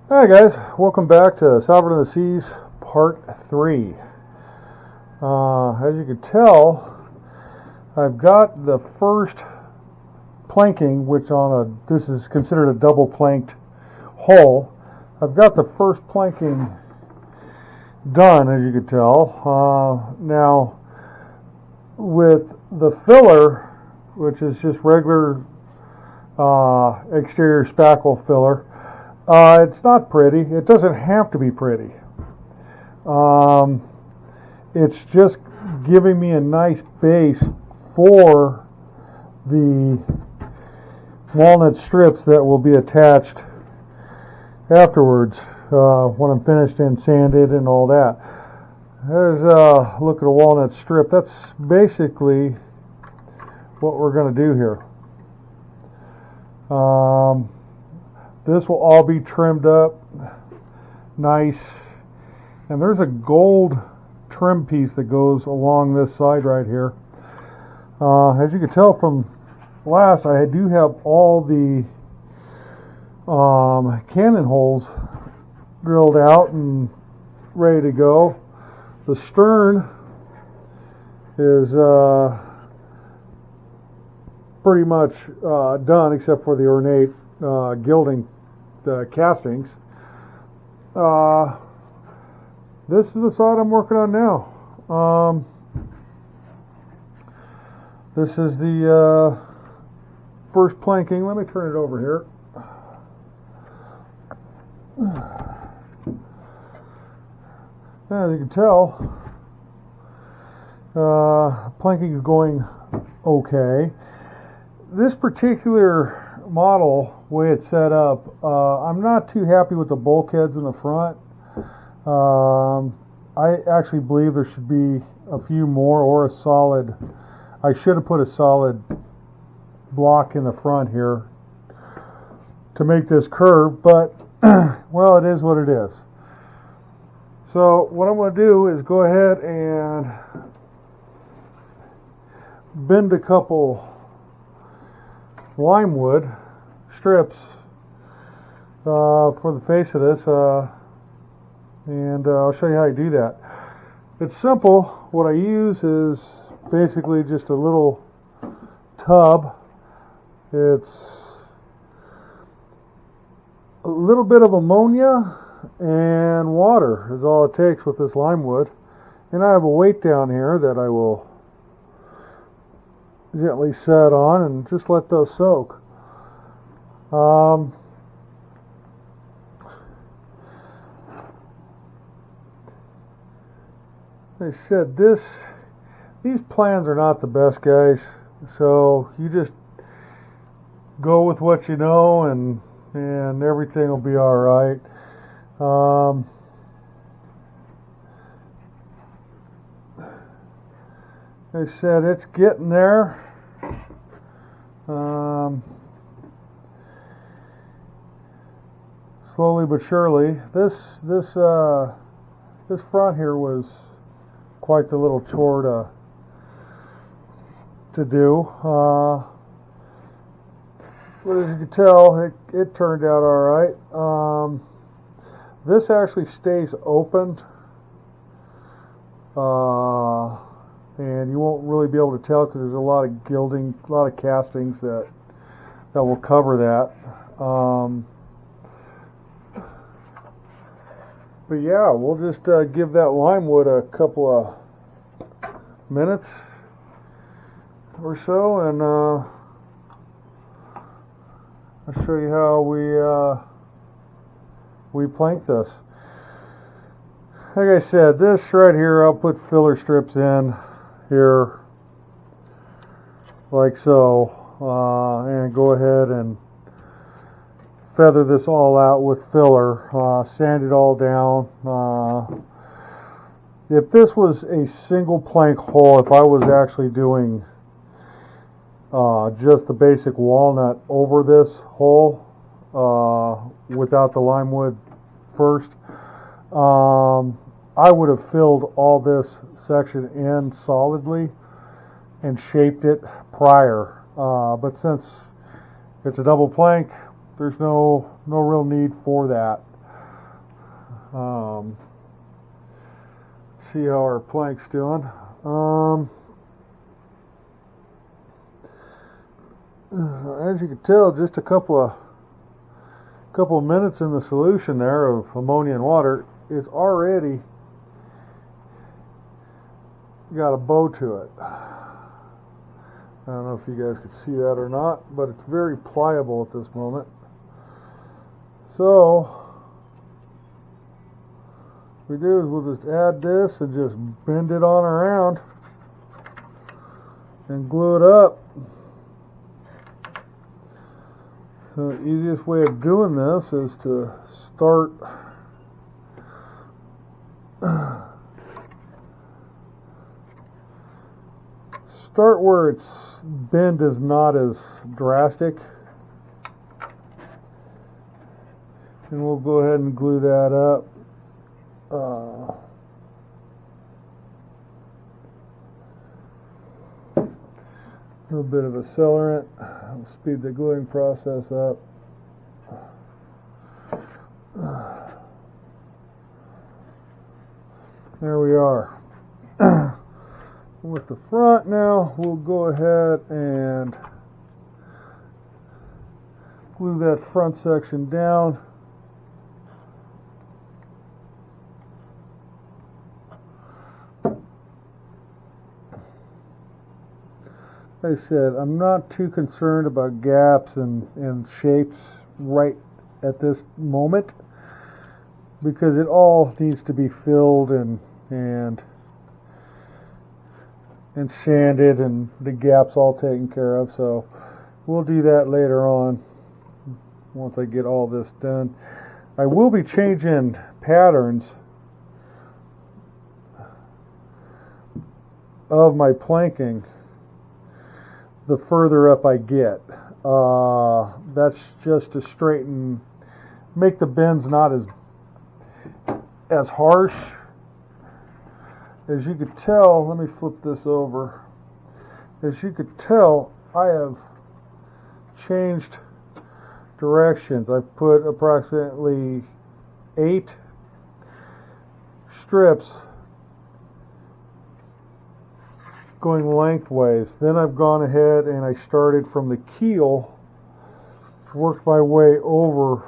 Hi guys, welcome back to Sovereign of the Seas Part 3. As you can tell, I've got the first planking, which this is considered a double planked hull. I've got the first planking done, as you can tell. Now, with the filler, which is just regular exterior spackle filler, it's not pretty. It doesn't have to be pretty. It's just giving me a nice base for the walnut strips that will be attached afterwards when I'm finished and sanded and all that. There's a look at a walnut strip. That's basically what we're going to do here. This will all be trimmed up nice, and there's a gold trim piece that goes along this side right here. As you can tell from last, I do have all the cannon holes drilled out and ready to go. The stern is pretty much done, except for the ornate gilding castings. This is the side I'm working on now. This is the first planking. Let me turn it over here. As you can tell, planking is going okay. This particular model, way it's set up, I'm not too happy with the bulkheads in the front. I actually believe there should be a few more, or a solid. I should have put a solid block in the front here to make this curve, but well, it is what it is. So what I'm going to do is go ahead and bend a couple lime wood strips for the face of this, and I'll show you how you do that. It's simple. What I use is basically just a little tub. It's a little bit of ammonia and water is all it takes with this lime wood, and I have a weight down here that I will gently set on and just let those soak. They said these plans are not the best, guys, so you just go with what you know, and everything will be all right. They said it's getting there. Slowly but surely. This front here was quite the little chore to do. But as you can tell, it turned out all right. This actually stays open, and you won't really be able to tell because there's a lot of gilding, a lot of castings that will cover that. But yeah, we'll just give that lime wood a couple of minutes or so, and I'll show you how we plank this. Like I said, this right here, I'll put filler strips in here like so, and go ahead and feather this all out with filler, sand it all down. If this was a single plank hull, if I was actually doing just the basic walnut over this hull without the lime wood first, I would have filled all this section in solidly and shaped it prior. But since it's a double plank, there's no real need for that. See how our plank's doing. As you can tell, just a couple of minutes in the solution there of ammonia and water, it's already got a bow to it. I don't know if you guys could see that or not, but it's very pliable at this moment. So what we do is we'll just add this and just bend it on around and glue it up. So the easiest way of doing this is to start where its bend is not as drastic, and we'll go ahead and glue that up. A little bit of accelerant will speed the gluing process up. There we are. With the front now, we'll go ahead and glue that front section down. Like I said, I'm not too concerned about gaps and shapes right at this moment, because it all needs to be filled and sanded and the gaps all taken care of. So we'll do that later on once I get all this done. I will be changing patterns of my planking the further up I get. That's just to make the bends not as harsh. As you could tell, let me flip this over. As you could tell, I have changed directions. I've put approximately 8 strips going lengthways. Then I've gone ahead and I started from the keel, worked my way over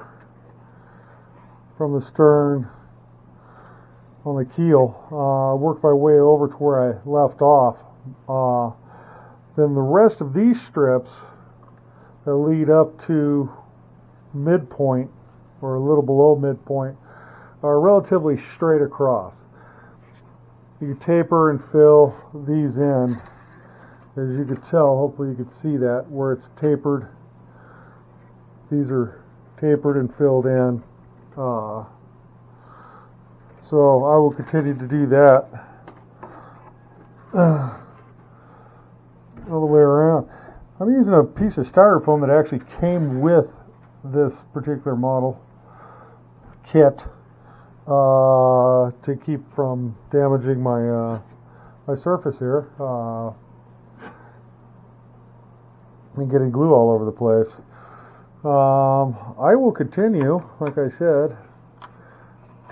from the stern on the keel, worked my way over to where I left off. Then the rest of these strips that lead up to midpoint, or a little below midpoint, are relatively straight across. You can taper and fill these in. As you could tell, hopefully you could see that, where it's tapered. These are tapered and filled in. So I will continue to do that all the way around. I'm using a piece of styrofoam that actually came with this particular model kit to keep from damaging my my surface here and getting glue all over the place. I will continue, like I said,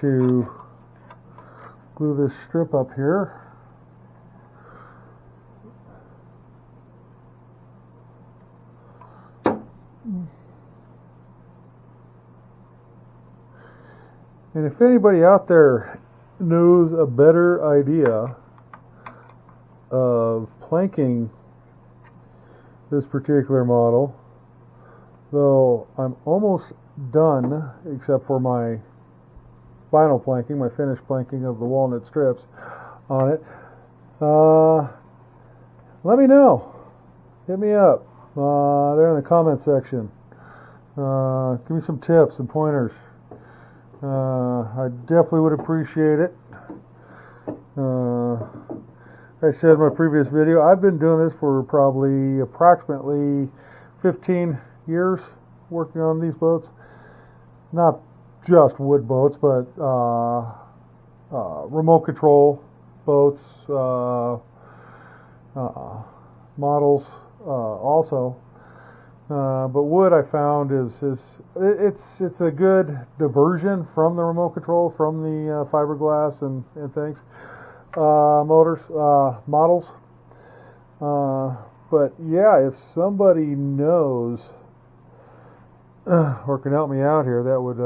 to glue this strip up here. And if anybody out there knows a better idea of planking this particular model, though I'm almost done except for my final planking, my finished planking of the walnut strips on it, let me know. Hit me up there in the comment section. Give me some tips and pointers. I definitely would appreciate it. Like I said in my previous video, I've been doing this for probably approximately 15 years, working on these boats. Not just wood boats, but remote control boats, models also. But wood I found it's a good diversion from the remote control, from the fiberglass and things, models. But yeah, if somebody knows or can help me out here, that would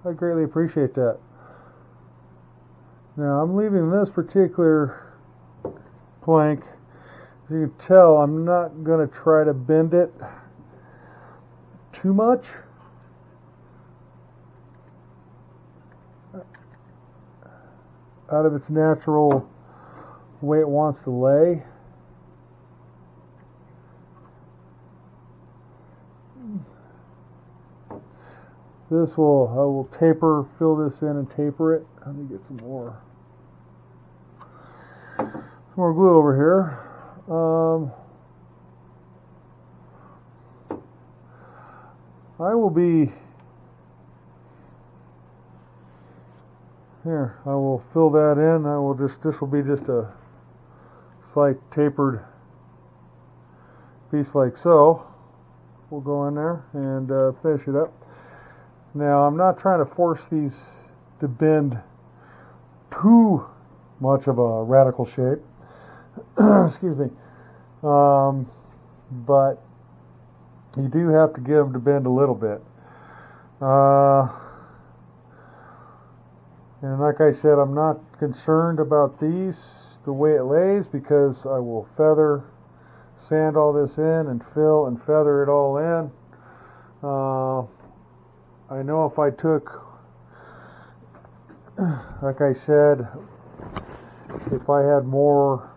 I'd greatly appreciate that. Now I'm leaving this particular plank. As you can tell, I'm not going to try to bend it too much. Out of its natural way it wants to lay. I will fill this in and taper it. Let me get some more glue over here. I will fill that in. This will be just a slight tapered piece like so. We'll go in there and finish it up. Now, I'm not trying to force these to bend too much of a radical shape. Excuse me. But you do have to get them to bend a little bit. And like I said, I'm not concerned about the way it lays, because I will sand all this in and fill and feather it all in. I know if I took, like I said, if I had more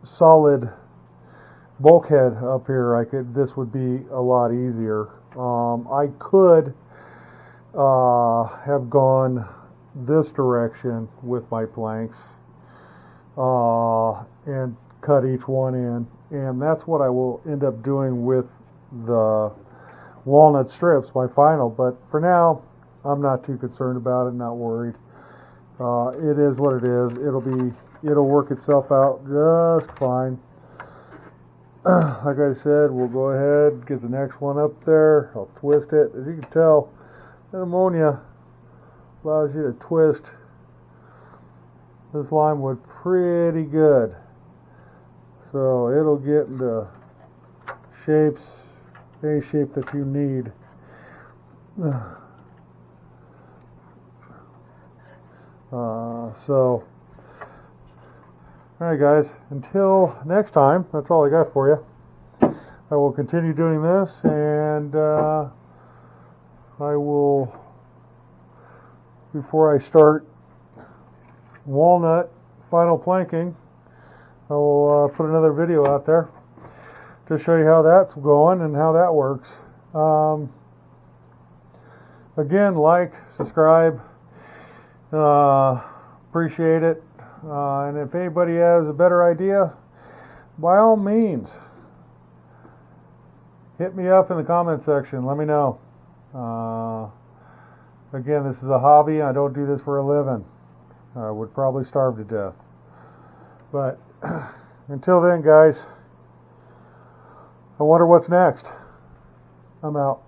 solid bulkhead up here, this would be a lot easier. I could have gone this direction with my planks and cut each one in, and that's what I will end up doing with the walnut strips, my final. But for now, I'm not too concerned about it, not worried. It is what it is. It'll work itself out just fine. Like I said, we'll go ahead, get the next one up there. I'll twist it. As you can tell, that ammonia allows you to twist this lime wood pretty good. So it'll get into any shape that you need. Alright guys, until next time, that's all I got for you. I will continue doing this, and I will, before I start walnut final planking, I will put another video out there to show you how that's going and how that works. Again, like, subscribe, appreciate it. And if anybody has a better idea, by all means, hit me up in the comment section. Let me know. Again, this is a hobby. I don't do this for a living. I would probably starve to death. But until then, guys, I wonder what's next. I'm out.